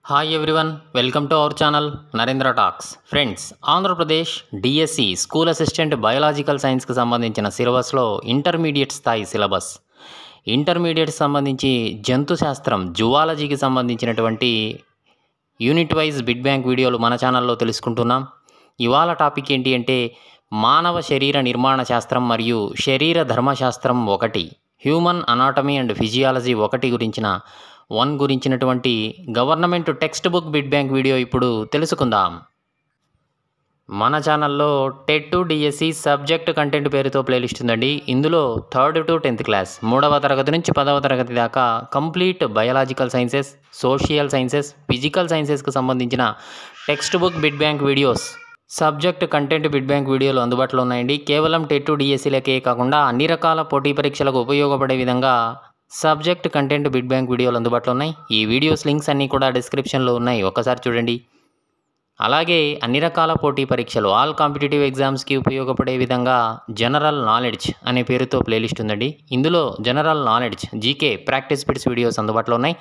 Hi everyone, welcome to our channel Narendra talks. Friends, Andhra Pradesh DSC school assistant biological సైన్స్కి సంబంధించిన సిలబస్లో intermediate స్థాయి syllabus, intermediate సంబంధించి జంతు శాస్త్రం జువాలజీకి సంబంధించినటువంటి యూనిట్ వైజ్ బిడ్ బ్యాంక్ వీడియోలు మన ఛానల్లో తెలుసుకుంటున్నాం. ఇవాళ టాపిక్ ఏంటి అంటే మానవ శరీర నిర్మాణ శాస్త్రం మరియు శరీర ధర్మశాస్త్రం 1, హ్యూమన్ అనాటమీ అండ్ ఫిజియాలజీ 1 గురించినటువంటి government text book bit bank video ఇప్పుడు తెలుసుకుందాం. మన ఛానల్లో TET to DSC subject content పేరుతో ప్లేలిస్ట్ ఉందండి. ఇందులో 3rd to 10th క్లాస్, 3వ తరగతి నుంచి 10వ తరగతి దాకా complete biological sciences, social sciences, physical సైన్సెస్కి సంబంధించిన textbook bit bank videos, subject content bit bank వీడియోలు అందుబాటులో ఉన్నాయండి. కేవలం టెట్ టు డిఎస్సీలకే కాకుండా అన్ని రకాల పోటీ పరీక్షలకు ఉపయోగపడే విధంగా సబ్జెక్ట్ కంటెంట్ బిడ్ బ్యాంక్ వీడియోలు అందుబాటులో ఉన్నాయి. ఈ వీడియోస్ లింక్స్ అన్నీ కూడా డిస్క్రిప్షన్లో ఉన్నాయి, ఒకసారి చూడండి. అలాగే అన్ని రకాల పోటీ పరీక్షలు, ఆల్ కాంపిటేటివ్ ఎగ్జామ్స్కి ఉపయోగపడే విధంగా జనరల్ నాలెడ్జ్ అనే పేరుతో ప్లేలిస్ట్ ఉందండి. ఇందులో general knowledge, GK, practice bits videos అందుబాటులో ఉన్నాయి.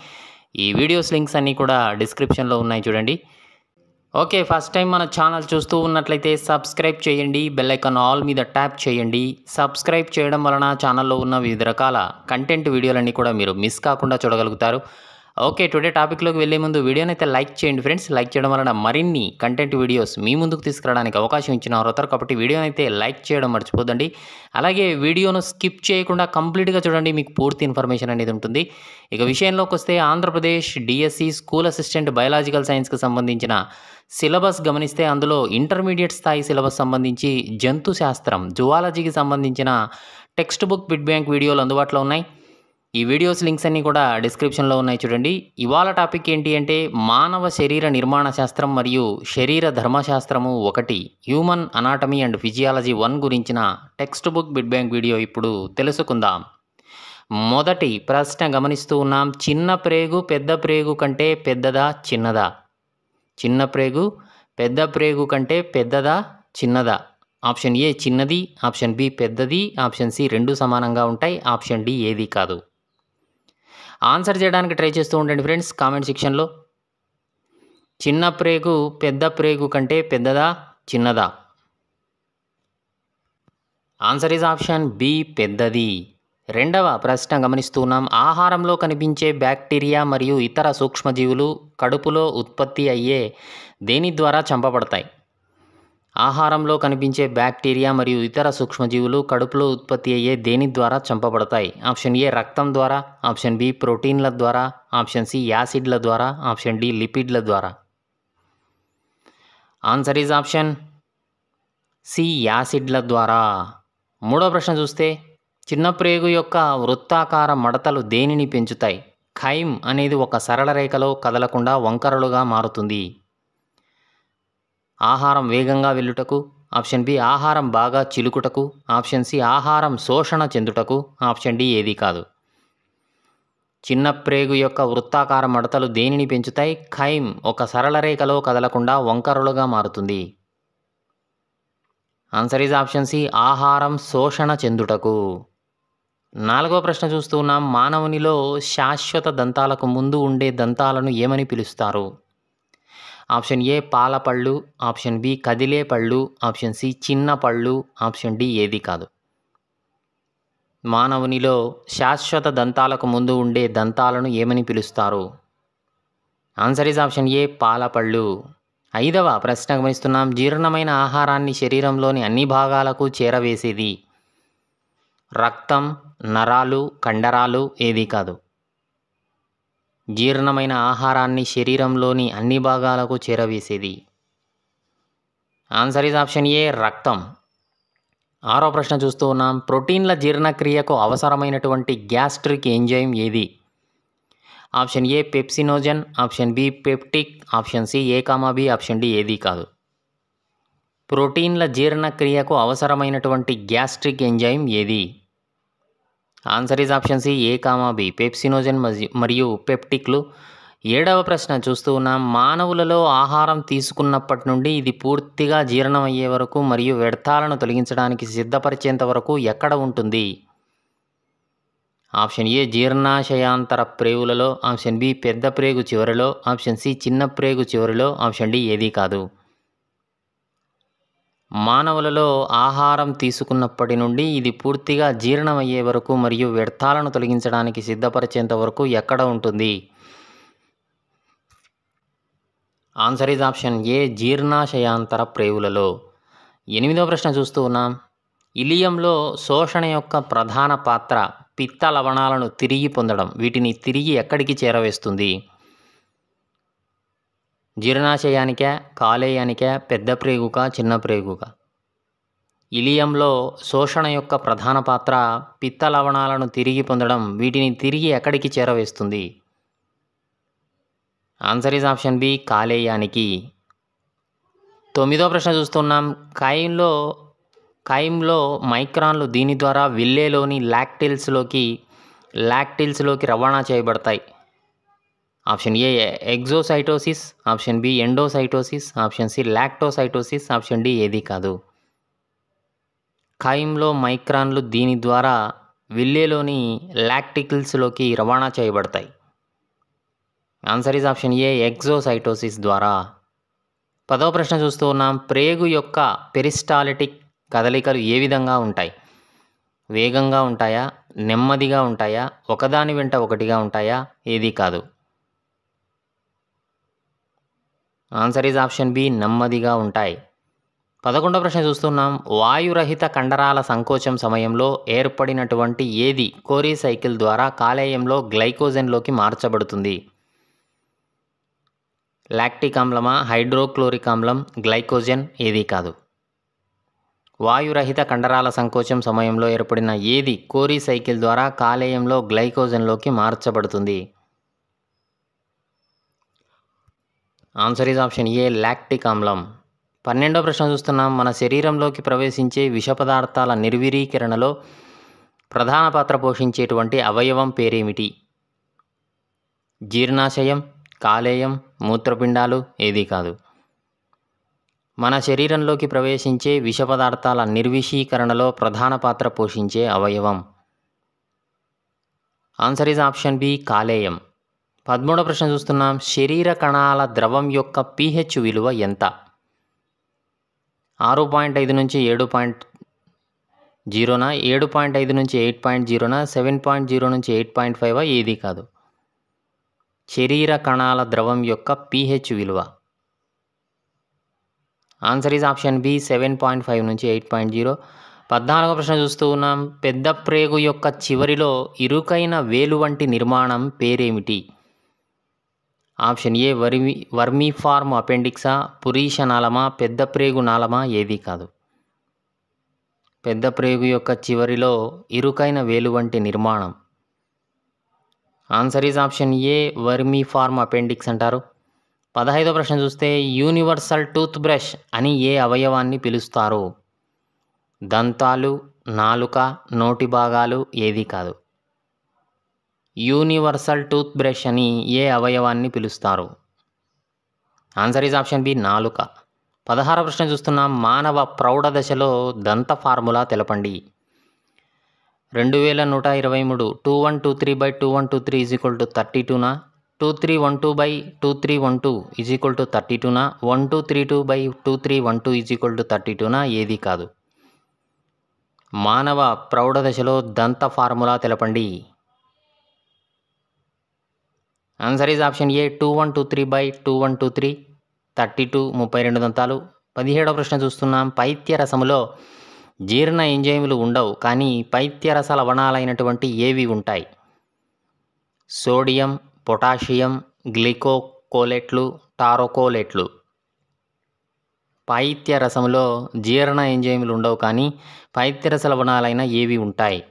ఈ వీడియోస్ లింక్స్ అన్నీ కూడా డిస్క్రిప్షన్లో ఉన్నాయి, చూడండి. ఓకే, ఫస్ట్ టైం మన ఛానల్ చూస్తూ ఉన్నట్లయితే సబ్స్క్రైబ్ చేయండి, బెల్ ఐకాన్ ఆల్ మీద ట్యాప్ చేయండి. సబ్స్క్రైబ్ చేయడం వలన ఛానల్లో ఉన్న వివిధ రకాల కంటెంట్ వీడియోలన్నీ కూడా మీరు మిస్ కాకుండా చూడగలుగుతారు. ఓకే, టుడే టాపిక్లోకి వెళ్ళే ముందు వీడియోని అయితే లైక్ చేయండి ఫ్రెండ్స్. లైక్ చేయడం వలన మరిన్ని కంటెంట్ వీడియోస్ మీ ముందుకు తీసుకురావడానికి అవకాశం ఇచ్చిన వారు అవుతారు. కాబట్టి వీడియోని అయితే లైక్ చేయడం మర్చిపోదండి. అలాగే వీడియోను స్కిప్ చేయకుండా కంప్లీట్గా చూడండి, మీకు పూర్తి ఇన్ఫర్మేషన్ అనేది ఉంటుంది. ఇక విషయంలోకి వస్తే Andhra Pradesh DSC school assistant biological సైన్స్కి సంబంధించిన సిలబస్ గమనిస్తే అందులో ఇంటర్మీడియట్ స్థాయి సిలబస్ సంబంధించి జంతు శాస్త్రం జువాలజీకి సంబంధించిన టెక్స్ట్ బుక్ బిడ్ బ్యాంక్ వీడియోలు అందుబాటులో ఉన్నాయి. ఈ వీడియోస్ లింక్స్ అన్నీ కూడా డిస్క్రిప్షన్లో ఉన్నాయి, చూడండి. ఇవాళ టాపిక్ ఏంటి అంటే మానవ శరీర నిర్మాణ శాస్త్రం మరియు శరీర ధర్మశాస్త్రము 1, హ్యూమన్ అనాటమీ అండ్ ఫిజియాలజీ 1 గురించిన text book bit bank video ఇప్పుడు తెలుసుకుందాం. మొదటి ప్రశ్న గమనిస్తూ ఉన్నాం. చిన్న ప్రేగు పెద్ద ప్రేగు కంటే పెద్దదా చిన్నదా? చిన్న ప్రేగు పెద్ద ప్రేగు కంటే పెద్దదా చిన్నదా? ఆప్షన్ ఏ చిన్నది, ఆప్షన్ బి పెద్దది, ఆప్షన్ సి 2 సమానంగా ఉంటాయి, ఆప్షన్ డి ఏది కాదు. ఆన్సర్ చేయడానికి ట్రై చేస్తూ ఉండండి ఫ్రెండ్స్ కామెంట్ సెక్షన్లో. చిన్న ప్రేగు పెద్ద ప్రేగు కంటే పెద్దదా చిన్నదా? ఆన్సర్ ఈజ్ ఆప్షన్ బి పెద్దది. రెండవ ప్రశ్న గమనిస్తున్నాం. ఆహారంలో కనిపించే బ్యాక్టీరియా మరియు ఇతర సూక్ష్మజీవులు కడుపులో ఉత్పత్తి అయ్యే దేని ద్వారా చంపబడతాయి? ఆహారంలో కనిపించే బ్యాక్టీరియా మరియు ఇతర సూక్ష్మజీవులు కడుపులో ఉత్పత్తి అయ్యే దేని ద్వారా చంపబడతాయి? ఆప్షన్ ఏ రక్తం ద్వారా, ఆప్షన్ బి ప్రోటీన్ల ద్వారా, ఆప్షన్ సి యాసిడ్ల ద్వారా, ఆప్షన్ డి లిపిడ్ల ద్వారా. ఆన్సర్ ఈజ్ ఆప్షన్ సి యాసిడ్ల ద్వారా. మూడో ప్రశ్న చూస్తే చిన్న ప్రేగు యొక్క వృత్తాకార మడతలు దేనిని పెంచుతాయి? ఖైమ్ అనేది ఒక సరళ రేఖలో కదలకుండా వంకరలుగా మారుతుంది. ఆహారం వేగంగా వెళ్ళుటకు, ఆప్షన్ బి ఆహారం బాగా చిలుకుటకు, ఆప్షన్ సి ఆహారం శోషణ చెందుటకు, ఆప్షన్ డి ఏది కాదు. చిన్న ప్రేగు యొక్క వృత్తాకార మడతలు దేనిని పెంచుతాయి? ఖైమ్ ఒక సరళ రేఖలో కదలకుండా వంకరలుగా మారుతుంది. ఆన్సర్ ఈజ్ ఆప్షన్ సి ఆహారం శోషణ చెందుటకు. నాలుగో ప్రశ్న చూస్తూ ఉన్నాం. మానవునిలో శాశ్వత దంతాలకు ముందు ఉండే దంతాలను ఏమని పిలుస్తారు? ఆప్షన్ ఏ పాల పళ్ళు, ఆప్షన్ బి కదిలే పళ్ళు, ఆప్షన్ సి చిన్న పళ్ళు, ఆప్షన్ డి ఏది కాదు. మానవునిలో శాశ్వత దంతాలకు ముందు ఉండే దంతాలను ఏమని పిలుస్తారు? ఆన్సర్ ఈజ్ ఆప్షన్ ఏ పాల పళ్ళు. ఐదవ ప్రశ్న గమనిస్తున్నాం. జీర్ణమైన ఆహారాన్ని శరీరంలోని అన్ని భాగాలకు చేరవేసేది రక్తం, నరాలు, కండరాలు, ఏది కాదు. జీర్ణమైన ఆహారాన్ని శరీరంలోని అన్ని భాగాలకు చేరవేసేది. ఆన్సర్ ఈజ్ ఆప్షన్ ఏ రక్తం. ఆరో ప్రశ్న చూస్తూ ఉన్నాం. ప్రోటీన్ల జీర్ణక్రియకు అవసరమైనటువంటి గ్యాస్ట్రిక్ ఎంజైమ్ ఏది? Option A pepsinogen, option B peptic, option C A comma B, option D ఏది కాదు. ప్రోటీన్ల జీర్ణక్రియకు అవసరమైనటువంటి గ్యాస్ట్రిక్ ఎంజైమ్ ఏది? Answer is option C A comma B, pepsinogen మరియు పెప్టిక్లు. ఏడవ ప్రశ్న చూస్తూ ఉన్నాం. మానవులలో ఆహారం తీసుకున్నప్పటి నుండి ఇది పూర్తిగా జీర్ణం అయ్యే వరకు మరియు వ్యర్థాలను తొలగించడానికి సిద్ధపరిచేంత వరకు ఎక్కడ ఉంటుంది? ఆప్షన్ ఏ జీర్ణాశయాంతర ప్రేగులలో, ఆప్షన్ బి పెద్ద ప్రేగు చివరిలో, ఆప్షన్ సి చిన్న ప్రేగు చివరిలో, ఆప్షన్ డి ఏదీ కాదు. మానవులలో ఆహారం తీసుకున్నప్పటి నుండి ఇది పూర్తిగా జీర్ణమయ్యే వరకు మరియు వ్యర్థాలను తొలగించడానికి సిద్ధపరిచేంత వరకు ఎక్కడ ఉంటుంది? ఆన్సర్ ఈజ్ ఆప్షన్ ఏ జీర్ణాశయాంతర ప్రేగులలో. 8వ ప్రశ్న చూస్తూ ఉన్నాం. ఇలియంలో శోషణ యొక్క ప్రధాన పాత్ర పిత్త లవణాలను తిరిగి పొందడం. వీటిని తిరిగి ఎక్కడికి చేరవేస్తుంది? జీర్ణాశయానికా, కాలేయానికా, పెద్ద ప్రేగుకా, చిన్న ప్రేగుకా? ఇలియంలో శోషణ యొక్క ప్రధాన పాత్ర పిత్త లవణాలను తిరిగి పొందడం. వీటిని తిరిగి ఎక్కడికి చేరవేస్తుంది? ఆన్సర్ ఈజ్ ఆప్షన్ బి కాలేయానికి. 9వ ప్రశ్న చూస్తున్నాం. కైమ్లో మైక్రాన్లు దీని ద్వారా విల్లేలోని లాక్టిల్స్లోకి రవాణా చేయబడతాయి. Option A exocytosis, option B endocytosis, option C lactocytosis, option D ఏదీ కాదు. కైమ్లో మైక్రాన్లు దీని ద్వారా విల్లేలోని లాక్టికిల్స్లోకి రవాణా చేయబడతాయి. ఆన్సర్ ఈజ్ ఆప్షన్ ఏ ఎగ్జోసైటోసిస్ ద్వారా. 10వ ప్రశ్న చూస్తూ ఉన్నాం. ప్రేగు యొక్క పెరిస్టాల్టిక్ కదలికలు ఏ విధంగా ఉంటాయి? వేగంగా ఉంటాయా, నెమ్మదిగా ఉంటాయా, ఒకదాని వెంట ఒకటిగా ఉంటాయా, ఏదీ కాదు? ఆన్సర్ ఈజ్ ఆప్షన్ బి నెమ్మదిగా ఉంటాయి. 11వ ప్రశ్న చూస్తున్నాం. వాయురహిత కండరాల సంకోచం సమయంలో ఏర్పడినటువంటి ఏది కోరీ సైకిల్ ద్వారా కాలేయంలో గ్లైకోజన్లోకి మార్చబడుతుంది? లాక్టిక్ ఆమ్లమా, హైడ్రోక్లోరిక్ ఆమ్లం, గ్లైకోజన్, ఏదీ కాదు. వాయురహిత కండరాల సంకోచం సమయంలో ఏర్పడిన ఏది కోరీ సైకిల్ ద్వారా కాలేయంలో గ్లైకోజన్లోకి మార్చబడుతుంది? Answer is option A lactic ఆమ్లం. 12వ ప్రశ్న చూస్తున్నాం. మన శరీరంలోకి ప్రవేశించే విష పదార్థాల నిర్వీరీకరణలో ప్రధాన పాత్ర పోషించేటువంటి అవయవం పేరేమిటి? జీర్ణాశయం, కాలేయం, మూత్రపిండాలు, ఏదీ కాదు. మన శరీరంలోకి ప్రవేశించే విష పదార్థాల నిర్విషీకరణలో ప్రధాన పాత్ర పోషించే అవయవం. ఆన్సర్ ఈజ్ ఆప్షన్ బి కాలేయం. 13వ ప్రశ్న చూస్తున్నాం. శరీర కణాల ద్రవం యొక్క pH విలువ ఎంత? 6.5 నుంచి 7.0నా, 7.5 నుంచి 8.0నా, 7.0 నుంచి 8.5, ఏదీ కాదు. శరీర కణాల ద్రవం యొక్క pH విలువ. ఆన్సర్ ఈజ్ ఆప్షన్ బి 7.5 నుంచి 8.0. 14వ ప్రశ్న చూస్తూ ఉన్నాం. పెద్ద ప్రేగు యొక్క చివరిలో ఇరుకైన వేలు వంటి నిర్మాణం పేరేమిటి? ఆప్షన్ ఏ వర్మీఫార్మ్ అపెండిక్సా, పురీష నాళమా, పెద్ద ప్రేగు నాళమా, ఏదీ కాదు. పెద్ద ప్రేగు యొక్క చివరిలో ఇరుకైన వేలు వంటి నిర్మాణం. Answer is option A vermiform appendix అంటారు. 15వ ప్రశ్న చూస్తే యూనివర్సల్ టూత్ బ్రష్ అని ఏ అవయవాన్ని పిలుస్తారు? దంతాలు, నాలుక, నోటి భాగాలు, ఏదీ కాదు. యూనివర్సల్ టూత్ బ్రష్ అని ఏ అవయవాన్ని పిలుస్తారు? ఆన్సర్ ఈజ్ ఆప్షన్ బి నాలుక. 16వ ప్రశ్న చూస్తున్నాం. మానవ ప్రౌఢ దశలో దంత ఫార్ములా తెలపండి. 2123 2123/2123 32నా, 2312/2312 32నా, 1232/2312 32నా, ఏదీ కాదు. మానవ ప్రౌఢ దశలో దంత ఫార్ములా తెలపండి. ఆన్సర్ ఈజ్ ఆప్షన్ ఏ 2123/2123 32 32 దంతాలు. 17వ ప్రశ్న చూస్తున్నాం. పైత్య రసములో జీర్ణ ఎంజైములు ఉండవు, కానీ పైత్యరస లవణాలైనటువంటి ఏవి ఉంటాయి? సోడియం, పొటాషియం, గ్లికోకోలేట్లు, టారోకోలేట్లు. పైత్య రసములో జీర్ణ ఎంజైములు ఉండవు, కానీ పైత్యరస లవణాలైన ఏవి ఉంటాయి?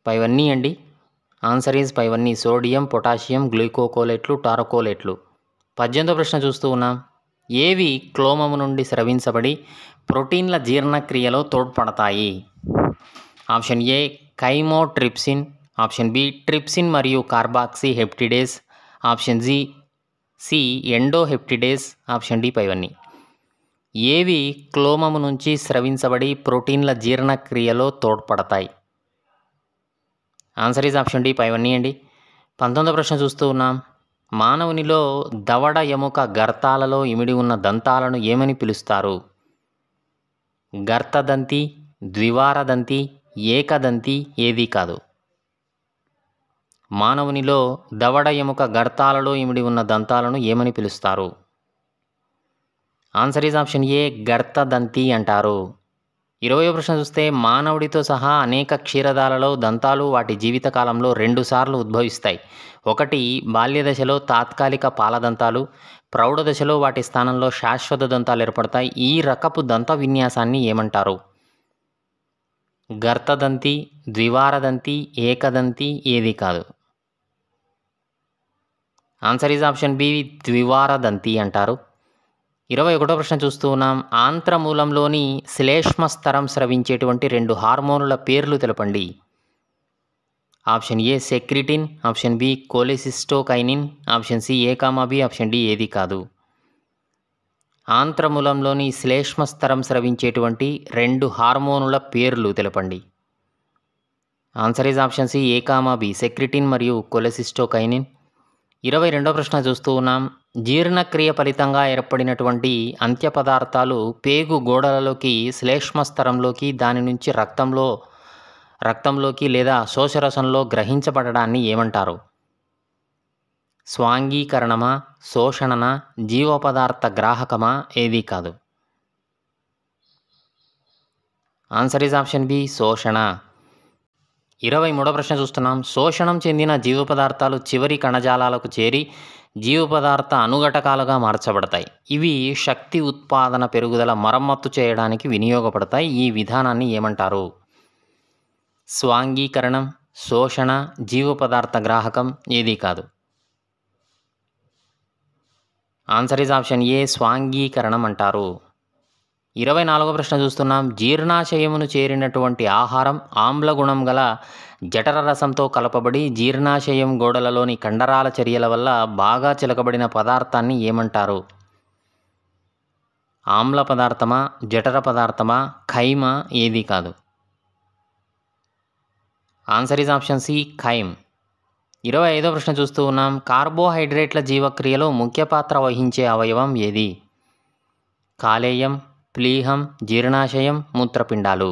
పైవన్నీ అండి. ఆన్సర్ ఈజ్ పైవన్నీ సోడియం, పొటాషియం, గ్లూకోకోలేట్లు, టారోకోలేట్లు. 18వ ప్రశ్న చూస్తూ ఉన్నాం. ఏవి క్లోమము నుండి స్రవించబడి ప్రోటీన్ల జీర్ణక్రియలో తోడ్పడతాయి? Option A chymotrypsin, option B trypsin మరియు carboxypeptidase, option C endopeptidase, option D పైవన్నీ. ఏవి క్లోమము నుంచి స్రవించబడి ప్రోటీన్ల జీర్ణక్రియలో తోడ్పడతాయి? ఆన్సర్ ఈజ్ ఆప్షన్ డి పైవన్నీ అండి. 19వ ప్రశ్న చూస్తూ ఉన్నాం. మానవునిలో దవడ ఎముక గర్తాలలో ఇమిడి ఉన్న దంతాలను ఏమని పిలుస్తారు? గర్తదంతి, ద్వివారదంతి, ఏకదంతి ఏదీ కాదు. మానవునిలో దవడ ఎముక గర్తాలలో ఇమిడి ఉన్న దంతాలను ఏమని పిలుస్తారు? ఆన్సర్ ఈజ్ ఆప్షన్ ఏ గర్తదంతి అంటారు. 20వ ప్రశ్న చూస్తే మానవుడితో సహా అనేక క్షీరదాలలో దంతాలు వాటి జీవితకాలంలో 2 సార్లు ఉద్భవిస్తాయి. ఒకటి బాల్య దశలో తాత్కాలిక పాలదంతాలు, ప్రౌఢ దశలో వాటి స్థానంలో శాశ్వత దంతాలు ఏర్పడతాయి. ఈ రకపు దంత విన్యాసాన్ని ఏమంటారు? గర్తదంతి, ద్వివారదంతి, ఏకదంతి ఏదీ కాదు. ఆన్సర్ ఈజ్ ఆప్షన్ బి ద్వివారదంతి అంటారు. 21వ ప్రశ్న చూస్తూ ఉన్నాం. ఆంత్రమూలంలోని శ్లేష్మస్తరం స్రవించేటువంటి 2 హార్మోనుల పేర్లు తెలపండి. Option A secretin, option B cholecystokinin, option C A comma B, option D ఏది కాదు. ఆంత్రమూలంలోని శ్లేష్మస్తరం స్రవించేటువంటి 2 హార్మోనుల పేర్లు తెలపండి. Answer is option C A comma B secretin మరియు కోలెసిస్టోకైనిన్. 22వ ప్రశ్న చూస్తూ ఉన్నాం. జీర్ణక్రియ ఫలితంగా ఏర్పడినటువంటి అంత్య పదార్థాలు పేగు గోడలలోకి శ్లేష్మస్తరంలోకి దాని నుంచి రక్తంలోకి లేదా శోషరసంలో గ్రహించబడడాన్ని ఏమంటారు? స్వాంగీకరణమా, శోషణనా, జీవపదార్థ గ్రాహకమా ఏదీ కాదు. ఆన్సర్ ఈజ్ ఆప్షన్ బి శోషణ. 23వ ప్రశ్న చూస్తున్నాం. శోషణం చెందిన జీవ పదార్థాలు చివరి కణజాలాలకు చేరి జీవ పదార్థ అనుఘటకాలుగా మార్చబడతాయి. ఇవి శక్తి ఉత్పాదన, పెరుగుదల, మరమ్మత్తు చేయడానికి వినియోగపడతాయి. ఈ విధానాన్ని ఏమంటారు? స్వాంగీకరణం, శోషణ, జీవ పదార్థ గ్రాహకం ఏదీ కాదు. ఆన్సర్ ఈజ్ ఆప్షన్ ఏ స్వాంగీకరణం అంటారు. 24వ ప్రశ్న చూస్తున్నాం. జీర్ణాశయమును చేరినటువంటి ఆహారం ఆమ్లగుణం గల జఠర రసంతో కలపబడి జీర్ణాశయం గోడలలోని కండరాల చర్యల వల్ల బాగా చిలకబడిన పదార్థాన్ని ఏమంటారు? ఆమ్ల పదార్థమా, జఠర పదార్థమా, ఖైమా ఏదీ కాదు. Answer is option C chyme. 25వ ప్రశ్న చూస్తూ ఉన్నాం. కార్బోహైడ్రేట్ల జీవక్రియలో ముఖ్య పాత్ర వహించే అవయవం ఏది? కాలేయం, ప్లీహం, జీర్ణాశయం, మూత్రపిండాలు.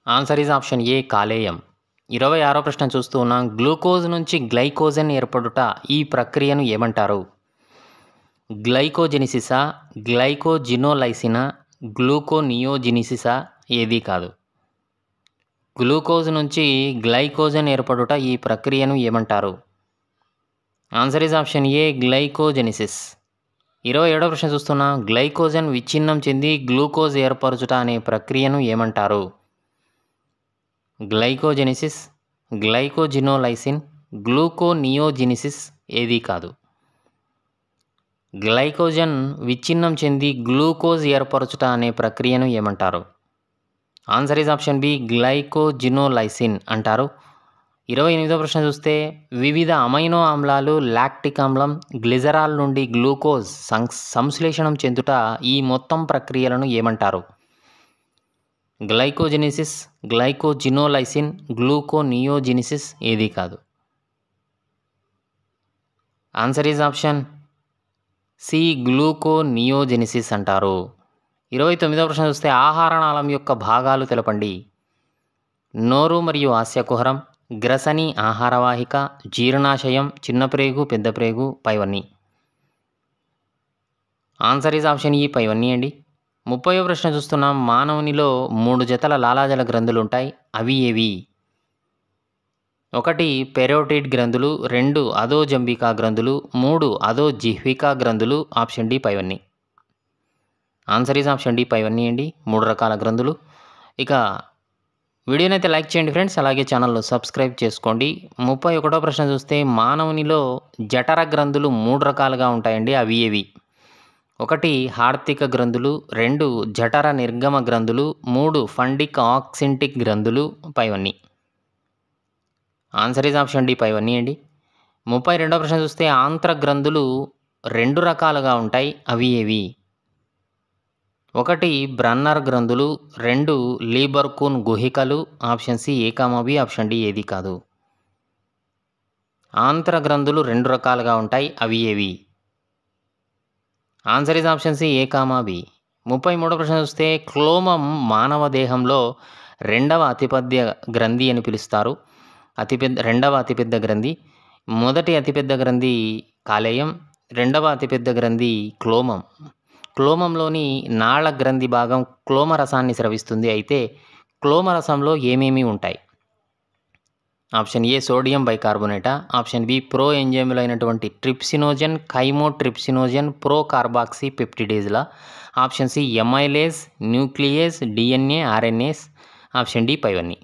ఆన్సర్ ఈజ్ ఆప్షన్ ఏ కాలేయం. 26వ ప్రశ్న చూస్తూ ఉన్నాం. గ్లూకోజ్ నుంచి గ్లైకోజన్ ఏర్పడుట ఈ ప్రక్రియను ఏమంటారు? గ్లైకోజెనిసిసా, గ్లైకోజినోలైసినా, గ్లూకోనియోజినిసిసా ఏదీ కాదు. గ్లూకోజ్ నుంచి గ్లైకోజన్ ఏర్పడుట ఈ ప్రక్రియను ఏమంటారు? Answer is option A glycogenesis. 27వ ప్రశ్న చూస్తున్నాం. గ్లైకోజన్ విచ్ఛిన్నం చెంది గ్లూకోజ్ ఏర్పరచుట అనే ప్రక్రియను ఏమంటారు? గ్లైకోజెనిసిస్, గ్లైకోజినోలైసిన్, గ్లూకోనియోజినిసిస్ ఏదీ కాదు. గ్లైకోజన్ విచ్ఛిన్నం చెంది గ్లూకోజ్ ఏర్పరచుట అనే ప్రక్రియను ఏమంటారు? ఆన్సర్ ఈజ్ ఆప్షన్ బి గ్లైకోజినోలైసిన్ అంటారు. 28వ ప్రశ్న చూస్తే వివిధ అమైనో ఆమ్లాలు, లాక్టిక్ ఆమ్లం, గ్లిజరాల్ నుండి గ్లూకోజ్ సంశ్లేషణం చెందుట ఈ మొత్తం ప్రక్రియలను ఏమంటారు? గ్లైకోజెనిసిస్, గ్లైకోజినోలైసిన్, గ్లూకోనియోజినిసిస్ ఏదీ కాదు. Answer is option C gluconeogenesis అంటారు. 29వ ప్రశ్న చూస్తే ఆహార నాళం యొక్క భాగాలు తెలపండి. నోరు మరియు ఆస్యకుహరం, గ్రసని ఆహారవాహిక, జీర్ణాశయం, చిన్న ప్రేగు, పెద్ద ప్రేగు, పైవన్నీ. ఆన్సర్ ఈజ్ ఆప్షన్ ఈ పైవన్నీ అండి. 30వ ప్రశ్న చూస్తున్నాం. మానవునిలో 3 జతల లాలాజల గ్రంథులు ఉంటాయి. అవి ఏవి? 1 పెరోటిడ్ గ్రంథులు, 2 అధోజంబికా గ్రంథులు, 3 అధోజిహ్వికా గ్రంథులు. ఆప్షన్ డి పైవన్నీ. ఆన్సర్ ఈజ్ ఆప్షన్ డి పైవన్నీ అండి. 3 రకాల గ్రంథులు. ఇక వీడియోని అయితే లైక్ చేయండి ఫ్రెండ్స్, అలాగే ఛానల్ను సబ్స్క్రైబ్ చేసుకోండి. 31వ ప్రశ్న చూస్తే మానవునిలో జఠర గ్రంథులు 3 రకాలుగా ఉంటాయండి. అవి ఏవి? 1 హార్తిక గ్రంథులు, 2 జఠర నిర్గమ గ్రంథులు, 3 ఫండిక్ ఆక్సింటిక్ గ్రంథులు. పైవన్నీ. ఆన్సర్ ఈజ్ ఆప్షన్ డి పైవన్నీ అండి. 32వ ప్రశ్న చూస్తే ఆంత్ర గ్రంథులు 2 రకాలుగా ఉంటాయి. అవి ఏవి? ఒకటి బ్రన్నర్ గ్రంథులు, 2 లీబర్కూన్ గుహికలు, option C A, B, option D ఏది కాదు. ఆంత్ర గ్రంథులు 2 రకాలుగా ఉంటాయి, అవి ఏవి? Answer is option C A, B. 33వ ప్రశ్న చూస్తే క్లోమం మానవ దేహంలో రెండవ అతిపెద్ద గ్రంథి అని పిలుస్తారు. రెండవ అతిపెద్ద గ్రంథి. మొదటి అతిపెద్ద గ్రంథి కాలేయం, రెండవ అతిపెద్ద గ్రంథి క్లోమం. క్లోమంలోని నాళ గ్రంథి భాగం క్లోమరసాన్ని స్రవిస్తుంది. అయితే క్లోమరసంలో ఏమేమి ఉంటాయి? ఆప్షన్ ఏ సోడియం బైకార్బోనేటా, ఆప్షన్ బి ప్రో ఎంజైములు అయినటువంటి ట్రిప్సినోజన్, కైమోట్రిప్సినోజన్, ప్రో కార్బాక్సీ పెప్టిడేజ్ల, option C amylase, nuclease, DNA, RNase, option D పైవన్నీ.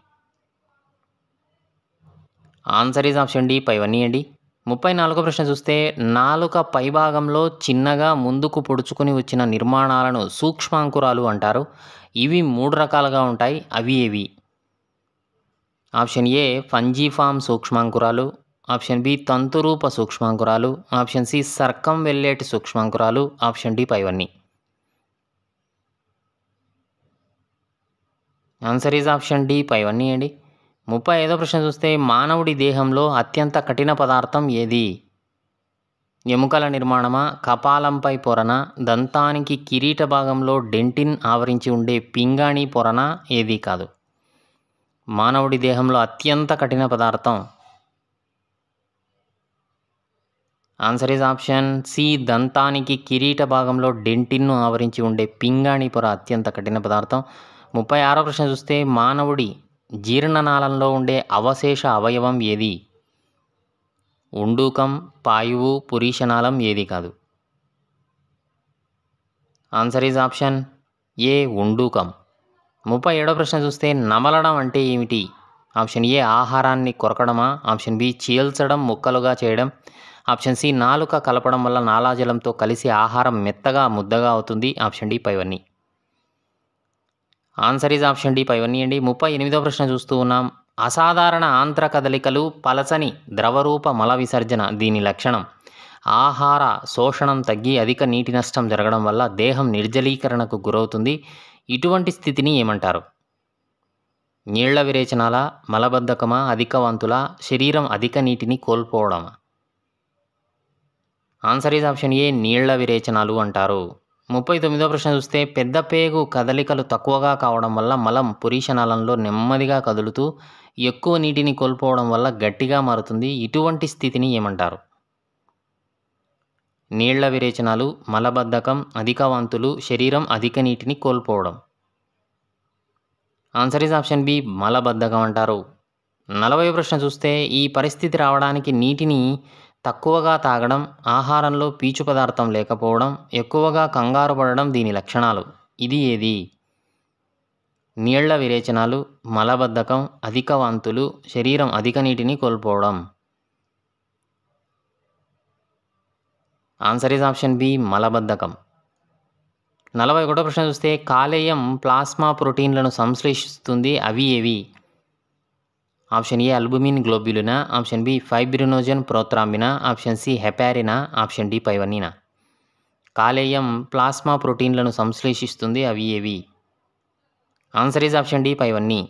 ఆన్సర్ ఈజ్ ఆప్షన్ డి పైవన్నీ అండి. 34వ ప్రశ్న చూస్తే నాలుక పైభాగంలో చిన్నగా ముందుకు పొడుచుకుని వచ్చిన నిర్మాణాలను సూక్ష్మాంకురాలు అంటారు. ఇవి 3 రకాలుగా ఉంటాయి, అవి ఏవి? ఆప్షన్ ఏ ఫంజీఫామ్ సూక్ష్మాంకురాలు, ఆప్షన్ బి తంతురూప సూక్ష్మాంకురాలు, ఆప్షన్ సి సర్కంవెల్లేట్ సూక్ష్మాంకురాలు, ఆప్షన్ డి పైవన్నీ. ఆన్సర్ ఈజ్ ఆప్షన్ డి పైవన్నీ అండి. 35వ ప్రశ్న చూస్తే మానవుడి దేహంలో అత్యంత కఠిన పదార్థం ఏది? ఎముకల నిర్మాణమా, కపాలంపై పొరన, దంతానికి కిరీట భాగంలో డెంటిన్ ఆవరించి ఉండే పింగాణి పొరన, ఏది కాదు? మానవుడి దేహంలో అత్యంత కఠిన పదార్థం. ఆన్సర్ ఈజ్ ఆప్షన్ సి దంతానికి కిరీట భాగంలో డెంటిన్ను ఆవరించి ఉండే పింగాణి పొర అత్యంత కఠిన పదార్థం. 36వ ప్రశ్న చూస్తే మానవుడి జీర్ణనాళంలో ఉండే అవశేష అవయవం ఏది? ఉండూకం, పాయువు, పురీషనాళం, ఏది కాదు? ఆన్సర్ ఈజ్ ఆప్షన్ ఏ ఉండూకం. 37వ ప్రశ్న చూస్తే నమలడం అంటే ఏమిటి? ఆప్షన్ ఏ ఆహారాన్ని కొరకడమా, ఆప్షన్ బి చీల్చడం, ముక్కలుగా చేయడం, ఆప్షన్ సి నాలుక కలపడం వల్ల నాలాజలంతో కలిసి ఆహారం మెత్తగా ముద్దగా అవుతుంది, ఆప్షన్ డి పైవన్నీ. ఆన్సర్ ఈజ్ ఆప్షన్ డి పైవన్నీ అండి. 38వ ప్రశ్న చూస్తూ ఉన్నాం. అసాధారణ ఆంత్ర కదలికలు, పలచని ద్రవరూప మల విసర్జన దీని లక్షణం. ఆహార శోషణం తగ్గి అధిక నీటి నష్టం జరగడం వల్ల దేహం నిర్జలీకరణకు గురవుతుంది. ఇటువంటి స్థితిని ఏమంటారు? నీళ్ల విరేచనాల, మలబద్ధకమా, అధిక వాంతుల, శరీరం అధిక నీటిని కోల్పోవడమా? ఆన్సర్ ఈజ్ ఆప్షన్ ఏ నీళ్ల విరేచనాలు అంటారు. 39వ ప్రశ్న చూస్తే పెద్ద పేగు కదలికలు తక్కువగా కావడం వల్ల మలం పురీషనాళంలో నెమ్మదిగా కదులుతూ ఎక్కువ నీటిని కోల్పోవడం వల్ల గట్టిగా మారుతుంది. ఇటువంటి స్థితిని ఏమంటారు? నీళ్ల విరేచనాలు, మలబద్ధకం, అధిక వాంతులు, శరీరం అధిక నీటిని కోల్పోవడం. ఆన్సర్ ఈజ్ ఆప్షన్ బి మలబద్ధకం అంటారు. 40వ ప్రశ్న చూస్తే ఈ పరిస్థితి రావడానికి నీటిని తక్కువగా తాగడం, ఆహారంలో పీచు పదార్థం లేకపోవడం, ఎక్కువగా కంగారు పడడం దీని లక్షణాలు. ఇది ఏది? నీళ్ల విరేచనాలు, మలబద్ధకం, అధిక వాంతులు, శరీరం అధిక నీటిని కోల్పోవడం. ఆన్సర్ ఈజ్ ఆప్షన్ బి మలబద్ధకం. 41వ ప్రశ్న చూస్తే కాలేయం ప్లాస్మా ప్రోటీన్లను సంశ్లేషిస్తుంది, అవి ఏవి? ఆప్షన్ ఏ అల్బుమిన్ గ్లోబ్యులినా, ఆప్షన్ బి ఫైబ్రినోజన్ ప్రోత్రాంబినా, ఆప్షన్ సి హెపారినా, ఆప్షన్ డి పైవన్నీనా? కాలేయం ప్లాస్మా ప్రోటీన్లను సంశ్లేషిస్తుంది, అవి ఏవి? ఆన్సర్ ఈజ్ ఆప్షన్ డి పైవన్నీ.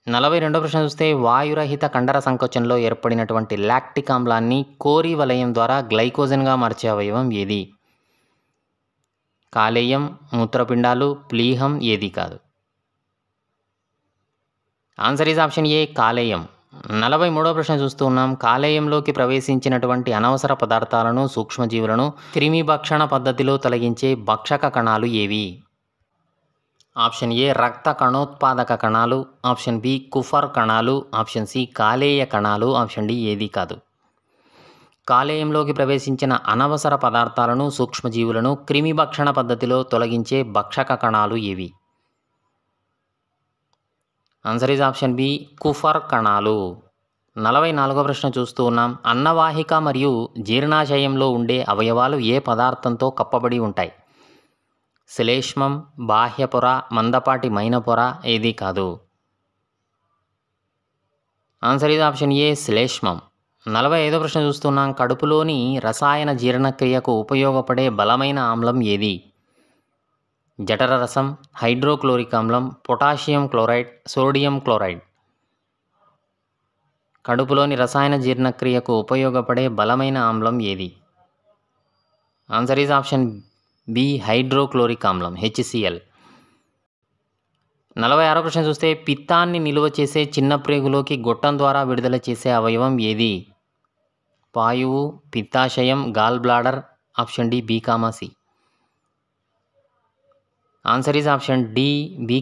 42వ ప్రశ్న చూస్తే వాయురహిత కండర సంకోచంలో ఏర్పడినటువంటి లాక్టిక్ ఆమ్లాన్ని కోరి వలయం ద్వారా గ్లైకోజన్గా మార్చే అవయవం ఏది? కాలేయం, మూత్రపిండాలు, ప్లీహం, ఏది కాదు? ఆన్సర్ ఈజ్ ఆప్షన్ ఏ కాలేయం. 43వ ప్రశ్న చూస్తూ ఉన్నాం. కాలేయంలోకి ప్రవేశించినటువంటి అనవసర పదార్థాలను, సూక్ష్మజీవులను క్రిమి భక్షణ పద్ధతిలో తొలగించే భక్షక కణాలు ఏవి? ఆప్షన్ ఏ రక్త కణోత్పాదక కణాలు, ఆప్షన్ బి కుఫర్ కణాలు, ఆప్షన్ సి కాలేయ కణాలు, ఆప్షన్ డి ఏది కాదు? కాలేయంలోకి ప్రవేశించిన అనవసర పదార్థాలను, సూక్ష్మజీవులను క్రిమి భక్షణ పద్ధతిలో తొలగించే భక్షక కణాలు ఏవి? Answer is option B Kupffer కణాలు. 44వ ప్రశ్న చూస్తూ ఉన్నాం. అన్నవాహిక మరియు జీర్ణాశయంలో ఉండే అవయవాలు ఏ పదార్థంతో కప్పబడి ఉంటాయి? శ్లేష్మం, బాహ్య పొర, మందపాటి మైన పొర, ఏది కాదు? ఆన్సర్ ఈజ్ ఆప్షన్ ఏ శ్లేష్మం. 45వ ప్రశ్న చూస్తున్నాం. కడుపులోని రసాయన జీర్ణక్రియకు ఉపయోగపడే బలమైన ఆమ్లం ఏది? జఠర రసం, హైడ్రోక్లోరిక్ ఆమ్లం, పొటాషియం క్లోరైడ్, సోడియం క్లోరైడ్. కడుపులోని రసాయన జీర్ణక్రియకు ఉపయోగపడే బలమైన ఆమ్లం ఏది? Answer is option B hydrochloric ఆమ్లం HCl. 46వ ప్రశ్న చూస్తే పిత్తాన్ని నిలువ చేసే చిన్న ప్రేగులోకి గొట్టం ద్వారా విడుదల చేసే అవయవం ఏది? పాయువు, పిత్తాశయం, gall bladder. Option D B, answer is option D B,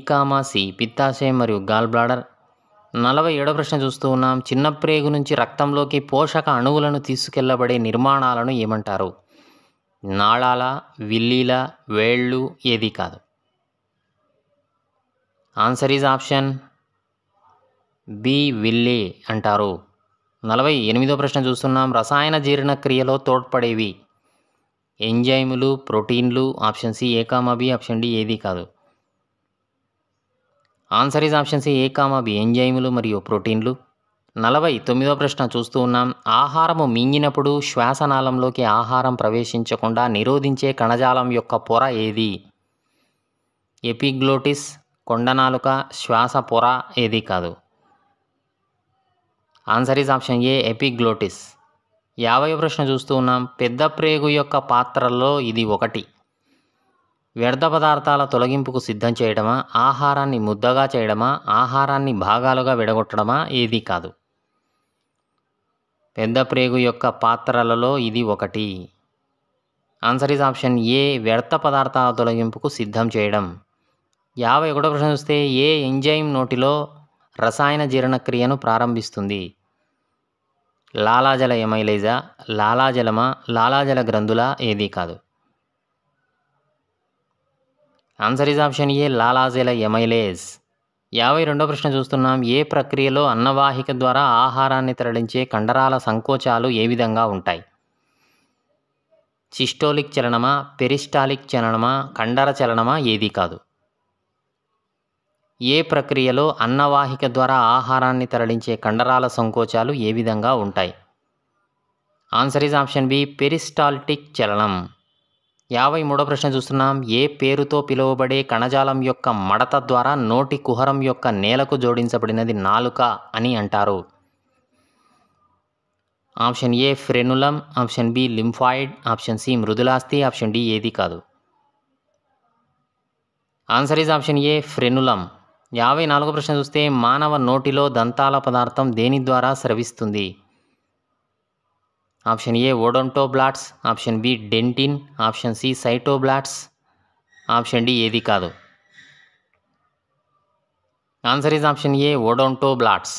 పిత్తాశయం మరియు గాల్ బ్లాడర్. 47వ ప్రశ్న చూస్తూ ఉన్నాం. చిన్న ప్రేగు నుంచి రక్తంలోకి పోషక అణువులను తీసుకెళ్లబడే నిర్మాణాలను ఏమంటారు? నాళాల, విల్లీల, వేళ్ళు. ఏది కాదు. Answer is option B villi అంటారు. 48వ ప్రశ్న చూస్తున్నాం. రసాయన జీర్ణక్రియలో తోడ్పడేవి ఎంజైములు, ప్రోటీన్లు. Option C A, B, option D ఏది కాదు. Answer is option C A, B ఎంజైములు మరియు ప్రోటీన్లు. 49వ ప్రశ్న చూస్తూ ఉన్నాం. ఆహారము మింగినప్పుడు శ్వాసనాళంలోకి ఆహారం ప్రవేశించకుండా నిరోధించే కణజాలం యొక్క పొర ఏది? ఎపిగ్లోటిస్, కొండనాలుక, శ్వాస పొర. ఏది కాదు. Answer is option A epiglottis. 50వ ప్రశ్న చూస్తూ ఉన్నాం. పెద్ద ప్రేగు యొక్క పాత్రల్లో ఇది ఒకటి. వ్యర్థ పదార్థాల తొలగింపుకు సిద్ధం చేయడమా, ఆహారాన్ని ముద్దగా చేయడమా, ఆహారాన్ని భాగాలుగా విడగొట్టడమా? ఏది కాదు. పెద్ద ప్రేగు యొక్క పాత్రలలో ఇది ఒకటి. ఆన్సర్ ఈజ్ ఆప్షన్ ఏ వ్యర్థ పదార్థాల తొలగింపుకు సిద్ధం చేయడం. 51వ ప్రశ్న చూస్తే ఏ ఎంజైమ్ నోటిలో రసాయన జీర్ణక్రియను ప్రారంభిస్తుంది? లాలాజల ఎమైలేజా, లాలాజలమా, లాలాజల గ్రంథుల? ఏది కాదు. ఆన్సర్ ఈజ్ ఆప్షన్ ఏ లాలాజల ఎమైలేజ్. 52వ ప్రశ్న చూస్తున్నాం. ఏ ప్రక్రియలో అన్నవాహిక ద్వారా ఆహారాన్ని తరలించే కండరాల సంకోచాలు ఏ విధంగా ఉంటాయి? సిస్టోలిక్ చలనమా, పెరిస్టాలిక్ చలనమా, కండర చలనమా? ఏది కాదు. ఏ ప్రక్రియలో అన్నవాహిక ద్వారా ఆహారాన్ని తరలించే కండరాల సంకోచాలు ఏ విధంగా ఉంటాయి? Answer is option B peristaltic చలనం. 53వ ప్రశ్న చూస్తున్నాం. ఏ పేరుతో పిలువబడే కణజాలం యొక్క మడత ద్వారా నోటి కుహరం యొక్క నేలకు జోడించబడినది నాలుక అని అంటారు? Option A frenulum, option B lymphoid, option C మృదులాస్థి, ఆప్షన్ డి ఏది కాదు. Answer is option A frenulum. 54వ ప్రశ్న చూస్తే మానవ నోటిలో దంతాల పదార్థం దేని ద్వారా స్రవిస్తుంది? Option A odontoblasts, option B dentin, option C cytoblasts, option D ఏది కాదు. Answer is option A odontoblasts.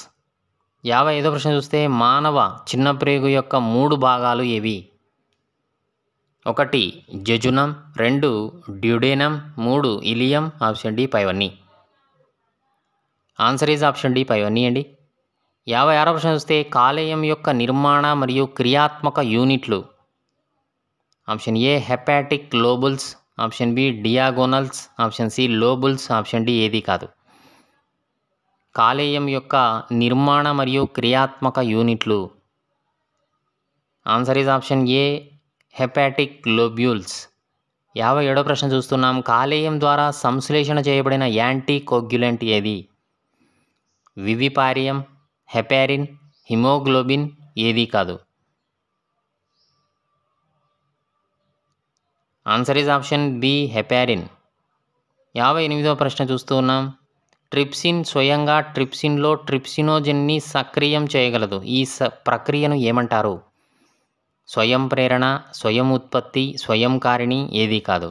55వ ప్రశ్న చూస్తే మానవ చిన్న ప్రేగు యొక్క 3 భాగాలు ఏవి? 1 జజునం, 2 డ్యూడేనం, 3 ఇలియం. ఆప్షన్ డి పైవన్నీ. ఆన్సర్ ఈజ్ ఆప్షన్ డి పైవన్నీ అండి. 56వ ప్రశ్న చూస్తే కాలేయం యొక్క నిర్మాణ మరియు క్రియాత్మక యూనిట్లు. Option A hepatic lobules, option B diagonals, option C lobules, option D ఏది కాదు. కాలేయం యొక్క నిర్మాణ మరియు క్రియాత్మక యూనిట్లు. Answer is option A hepatic lobules. 57వ ప్రశ్న చూస్తున్నాం. కాలేయం ద్వారా సంశ్లేషణ చేయబడిన యాంటీ కోగ్యులెంట్ ఏది? వివిపారియం, హెపారిన్, హిమోగ్లోబిన్. ఏది కాదు. Answer is option B heparin. 58వ ప్రశ్న చూస్తూ ఉన్నాం. ట్రిప్సిన్ స్వయంగా ట్రిప్సిన్లో ట్రిప్సినోజన్ని సక్రియం చేయగలదు. ఈ ప్రక్రియను ఏమంటారు? స్వయం ప్రేరణ, స్వయం ఉత్పత్తి, స్వయం కారిణి. ఏది కాదు.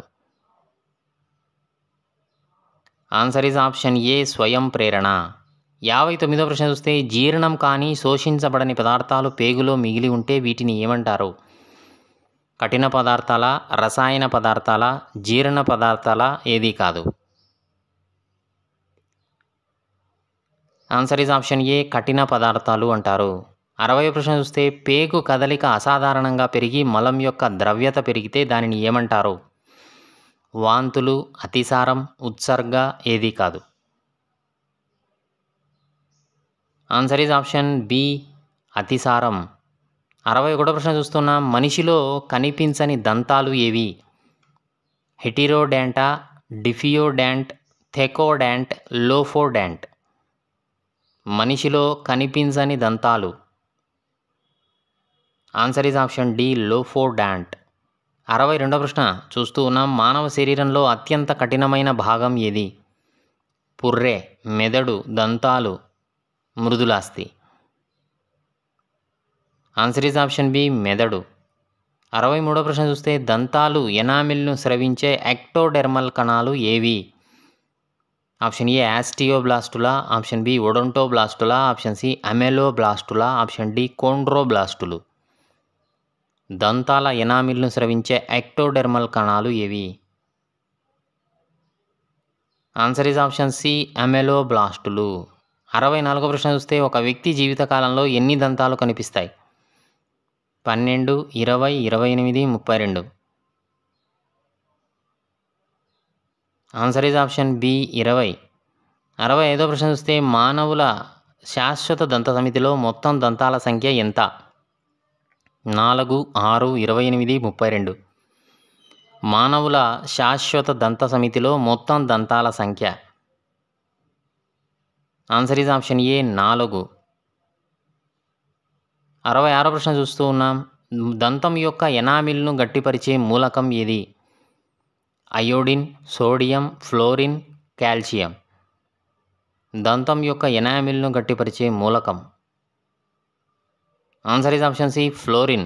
ఆన్సర్ ఈజ్ ఆప్షన్ ఏ స్వయం ప్రేరణ. 59వ ప్రశ్న చూస్తే జీర్ణం కానీ శోషించబడని పదార్థాలు పేగులో మిగిలి ఉంటే వీటిని ఏమంటారు? కఠిన పదార్థాల, రసాయన పదార్థాల, జీర్ణ పదార్థాల? ఏది కాదు. ఆన్సర్ ఈజ్ ఆప్షన్ ఏ కఠిన పదార్థాలు అంటారు. 60వ ప్రశ్న చూస్తే పేగు కదలిక అసాధారణంగా పెరిగి మలం యొక్క ద్రవ్యత పెరిగితే దానిని ఏమంటారు? వాంతులు, అతిసారం, ఉత్సర్గ. ఏది కాదు. ఆన్సర్ ఈజ్ ఆప్షన్ బి అతిసారం. 61వ ప్రశ్న చూస్తున్నాం. మనిషిలో కనిపించని దంతాలు ఏవి? హెటిరోడాంటా, డిఫియోడాంట్, థెకోడాంట్, లోఫోడాంట్. మనిషిలో కనిపించని దంతాలు. Answer is option D, lophodont. 62వ ప్రశ్న చూస్తూ ఉన్నాం. మానవ శరీరంలో అత్యంత కఠినమైన భాగం ఏది? పుర్రె, మెదడు, దంతాలు, మృదులాస్థి. ఆన్సర్ ఈజ్ ఆప్షన్ బి, మెదడు. 63వ ప్రశ్న చూస్తే దంతాలు ఎనామిల్ను స్రవించే ఎక్టోడెర్మల్ కణాలు ఏవి? ఆప్షన్ ఏ యాస్టియోబ్లాస్టులా, ఆప్షన్ బి ఒడొంటోబ్లాస్టులా, ఆప్షన్ సి అమెలోబ్లాస్టులా, ఆప్షన్ డి కోండ్రోబ్లాస్టులు. దంతాల ఎనామిల్ను స్రవించే ఎక్టోడెర్మల్ కణాలు ఏవి? ఆన్సర్ ఈజ్ ఆప్షన్ సి, అమెలోబ్లాస్టులు. 64వ ప్రశ్న చూస్తే ఒక వ్యక్తి జీవితకాలంలో ఎన్ని దంతాలు కనిపిస్తాయి? 12, 20, 28, 32. Answer is option B, 20. 65వ ప్రశ్న చూస్తే మానవుల శాశ్వత దంత సమితిలో మొత్తం దంతాల సంఖ్య ఎంత? 4, 6, 28, 32. మానవుల శాశ్వత దంత సమితిలో మొత్తం దంతాల సంఖ్య. Answer is option A, 4. 66వ ప్రశ్న చూస్తూ ఉన్నాం. దంతం యొక్క ఎనామిల్ను గట్టిపరిచే మూలకం ఏది? Iodine, sodium, fluorine, calcium. దంతం యొక్క ఎనామిల్ను గట్టిపరిచే మూలకం. Answer is option C, fluorine.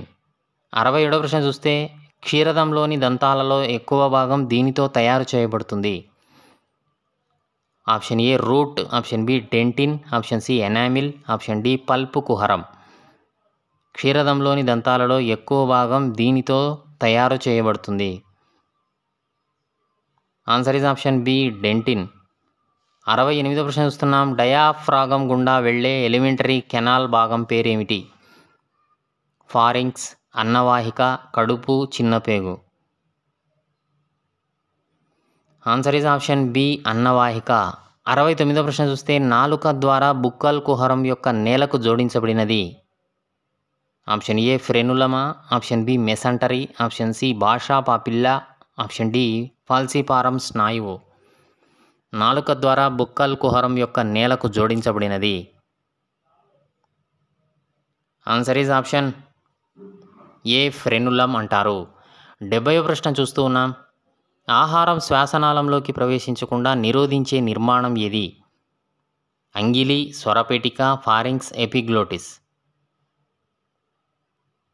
67వ ప్రశ్న చూస్తే క్షీరదంలోని దంతాలలో ఎక్కువ భాగం దీనితో తయారు చేయబడుతుంది? Option A root, option B dentin, option C enamel, option D pulp కుహరం. క్షీరదంలోని దంతాలలో ఎక్కువ భాగం దీనితో తయారు చేయబడుతుంది? Answer is option B, dentin. 68వ ప్రశ్న చూస్తున్నాం. డయాఫ్రాగం గుండా వెళ్ళే ఎలిమెంటరీ కెనాల్ భాగం పేరేమిటి? ఫారింక్స్, అన్నవాహిక, కడుపు, చిన్నపేగు. ఆన్సర్ ఈజ్ ఆప్షన్ బి, అన్నవాహిక. 69వ ప్రశ్న చూస్తే నాలుక ద్వారా బుక్కల్ కుహరం యొక్క నేలకు జోడించబడినది? ఆప్షన్ ఏ ఫ్రెనులమా, option B mesentery, option C భాషా పాపిల్లా, ఆప్షన్ డి ఫాల్సిపారం స్నాయువు. నాలుక ద్వారా బుక్కల్ కుహరం యొక్క నేలకు జోడించబడినది? ఆన్సర్ ఈజ్ ఆప్షన్ ఏ ఫ్రెనులం అంటారు. 70వ ప్రశ్న చూస్తూ ఉన్నాం. ఆహారం శ్వాసనాళంలోకి ప్రవేశించకుండా నిరోధించే నిర్మాణం ఏది? అంగిలి, స్వరపేటిక, pharynx, epiglottis.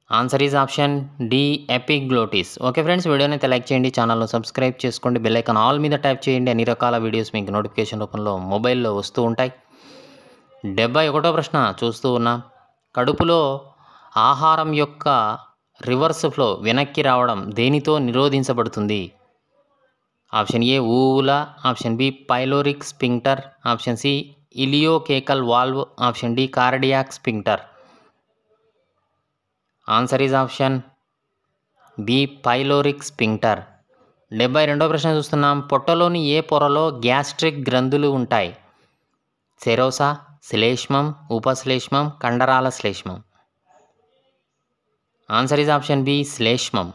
Answer is option D, epiglottis. Okay friends, వీడియోని అయితే లైక్ చేయండి, ఛానల్ను సబ్స్క్రైబ్ చేసుకోండి, బెల్ ఐకాన్ ఆల్ మీద ట్యాప్ చేయండి. అన్ని రకాల వీడియోస్ మీకు నోటిఫికేషన్ రూపంలో మొబైల్లో వస్తూ ఉంటాయి. 71వ ప్రశ్న చూస్తూ ఉన్నాం. కడుపులో ఆహారం యొక్క రివర్స్ ఫ్లో వెనక్కి రావడం దేనితో నిరోధించబడుతుంది? Option A uvula, option B pyloric sphincter, option C ileocaecal valve, option D cardiac sphincter. Answer is option B pyloric sphincter. 72వ ప్రశ్న చూస్తున్నాం. పొట్టలోని ఏ పొరలో గ్యాస్ట్రిక్ గ్రంథులు ఉంటాయి? సెరోసా, శ్లేష్మం, ఉపశ్లేష్మం, కండరాల శ్లేష్మం. ఆన్సర్ ఈజ్ ఆప్షన్ బి శ్లేష్మం.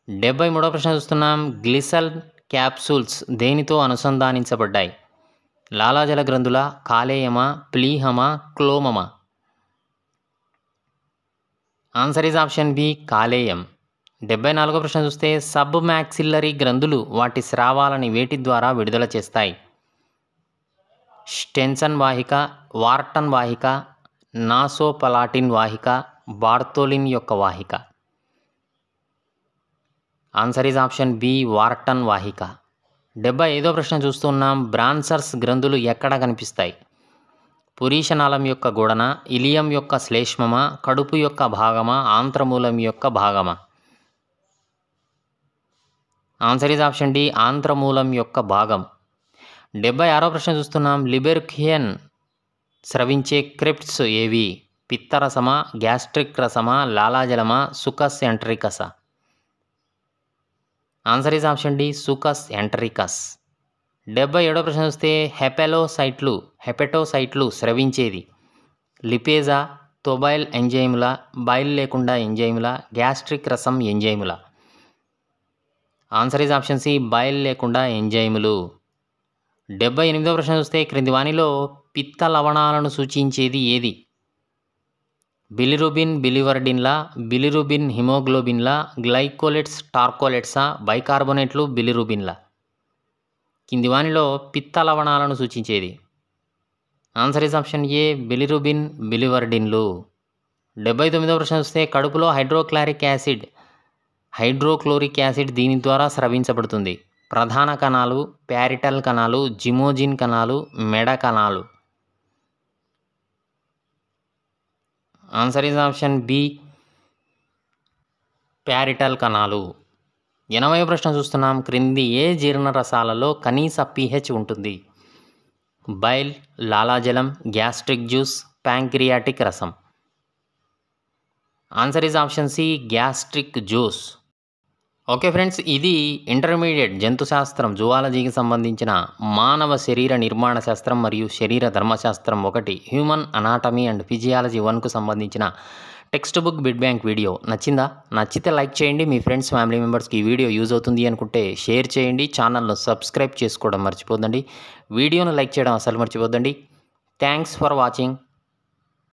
73వ ప్రశ్న చూస్తున్నాం. గ్లిసల్ క్యాప్సూల్స్ దేనితో అనుసంధానించబడ్డాయి? లాలాజల గ్రంథుల, కాలేయమా, ప్లీహమా, క్లోమమా. ఆన్సర్ ఈజ్ ఆప్షన్ బి కాలేయం. 74వ ప్రశ్న చూస్తే సబ్ మ్యాక్సిల్లరీ గ్రంథులు వాటి స్రావాలని వేటి ద్వారా విడుదల చేస్తాయి? స్టెన్సన్ వాహిక, వార్టన్ వాహిక, నాసోపలాటిన్ వాహిక, బార్తోలిన్ యొక్క వాహిక. Answer is option B Wharton వాహిక. 75వ ప్రశ్న చూస్తున్నాం. బ్రాన్సర్స్ గ్రంథులు ఎక్కడ కనిపిస్తాయి? పురీషనాళం యొక్క గోడన, ఇలియం యొక్క శ్లేష్మమా, కడుపు యొక్క భాగమా, ఆంత్రమూలం యొక్క భాగమా. ఆన్సర్ ఈజ్ ఆప్షన్ డి ఆంత్రమూలం యొక్క భాగం. 76వ ప్రశ్న చూస్తున్నాం. లిబెర్కియన్ స్రవించే క్రిప్ట్స్ ఏవి? పిత్తరసమా, గ్యాస్ట్రిక్ రసమా, లాలాజలమా, సుకస్ ఎంట్రికసా. Answer is option D succus entericus. 77వ ప్రశ్న చూస్తే హెపటోసైట్లు స్రవించేది? లిపేజా, తొబైల్ ఎంజైముల, బైల్ లేకుండా ఎంజైముల, గ్యాస్ట్రిక్ రసం ఎంజైముల. Answer is option C bile లేకుండా ఎంజైములు. 78వ ప్రశ్న చూస్తే క్రింది వానిలో పిత్త లవణాలను సూచించేది ఏది? బిలిరుబిన్ బిలివర్డిన్లా, బిలిరుబిన్ హిమోగ్లోబిన్లా, గ్లైకోలెట్స్ టార్కోలెట్సా, బైకార్బోనేట్లు బిలిరుబిన్లా. కింది వానిలో పిత్త లవణాలను సూచించేది? Answer is option A bilirubin బిలివర్డిన్లు. 79వ ప్రశ్న చూస్తే కడుపులో హైడ్రోక్లోరిక్ యాసిడ్ దీని ద్వారా స్రవించబడుతుంది? ప్రధాన కణాలు, ప్యారిటల్ కణాలు, జిమోజిన్ కణాలు, మెడ కణాలు. Answer is option B parietal కణాలు. 80వ ప్రశ్న చూస్తున్నాం. క్రింది ఏ జీర్ణరసాలలో కనీస pH ఉంటుంది? బైల్, లాలాజలం, గ్యాస్ట్రిక్ జ్యూస్, ప్యాంక్రియాటిక్ రసం. Answer is option C gastric juice. Okay friends, ఇది ఇంటర్మీడియట్ జంతుశాస్త్రం జువాలజీకి సంబంధించిన మానవ శరీర నిర్మాణ శాస్త్రం మరియు శరీర ధర్మశాస్త్రం 1 హ్యూమన్ అనాటమీ అండ్ ఫిజియాలజీ 1కు సంబంధించిన textbook bit bank video. నచ్చిందా? నచ్చితే లైక్ చేయండి. మీ ఫ్రెండ్స్ ఫ్యామిలీ మెంబర్స్కి ఈ వీడియో యూజ్ అవుతుంది అనుకుంటే షేర్ చేయండి. ఛానల్ను సబ్స్క్రైబ్ చేసుకోవడం మర్చిపోద్దండి. వీడియోను లైక్ చేయడం అసలు మర్చిపోద్దండి. Thanks for watching.